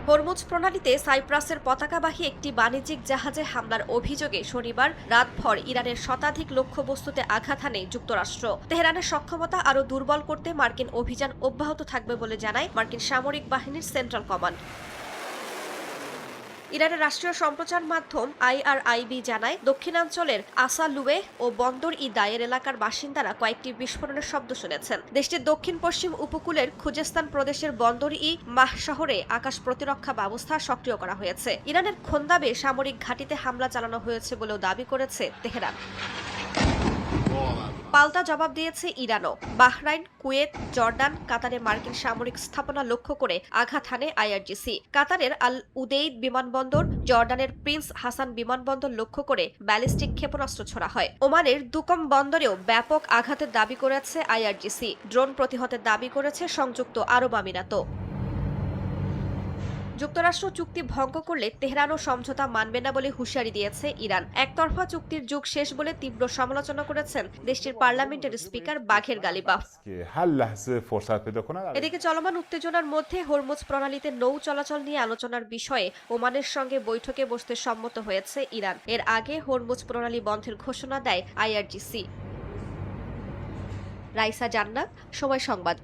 Hormuz প্রণালীতে সাইপ্রাসের পতাকাবাহী একটি বাণিজ্যিক জাহাজে হামলার অভিযোগে শনিবার রাতভর ইরানের শতাধিক লক্ষ্যবস্তুতে আঘাত হানে যুক্তরাষ্ট্র। তেহরানের সক্ষমতা আরও দুর্বল করতে মার্কিন অভিযান অব্যাহত থাকবে বলে জানায় মার্কিন সামরিক বাহিনীর সেন্ট্রাল কমান্ড। ইরানের রাষ্ট্রীয় সম্প্রচার মাধ্যম IRIB জানায়, দক্ষিণাঞ্চলের আসালুয়ে ও বন্দর ই দায়ের এলাকার বাসিন্দারা কয়েকটি বিস্ফোরণের শব্দ শুনেছেন। দেশটির দক্ষিণ পশ্চিম উপকূলের খুজেস্তান প্রদেশের বন্দর ই মাহ শহরে আকাশ প্রতিরক্ষা ব্যবস্থা সক্রিয় করা হয়েছে। ইরানের খোন্দাবে সামরিক ঘাঁটিতে হামলা চালানো হয়েছে বলেও দাবি করেছে তেহরান। পাল্টা জবাব দিয়েছে ইরানও। বাহরাইন, কুয়েত, জর্ডান, কাতারে মার্কিন সামরিক স্থাপনা লক্ষ্য করে আঘাত হানে IRGC। কাতারের আল উদেইদ বিমানবন্দর, জর্ডানের প্রিন্স হাসান বিমানবন্দর লক্ষ্য করে ব্যালিস্টিক ক্ষেপণাস্ত্র ছোড়া হয়। ওমানের দুকম বন্দরেও ব্যাপক আঘাতের দাবি করেছে IRGC। ড্রোন প্রতিহতের দাবি করেছে সংযুক্ত আরব আমিরাতও। যুক্তরাষ্ট্র চুক্তি ভঙ্গ করলে তেহরানও সমঝোতা মানবে না বলে হুঁশিয়ারি দিয়েছে ইরান। একতরফা চুক্তির যুগ শেষ বলে তীব্র সমালোচনা করেছেন দেশটির পার্লামেন্টের স্পিকার বাঘের গালিবাফ। এদিকে চলমান উত্তেজনার মধ্যে হরমুজ প্রণালীতে নৌ চলাচল নিয়ে আলোচনার বিষয়ে ওমানের সঙ্গে বৈঠকে বসতে সম্মত হয়েছে ইরান। এর আগে হরমুজ প্রণালী বন্ধের ঘোষণা দেয় IRGC। রাইসা জান্নাত, সময় সংবাদ।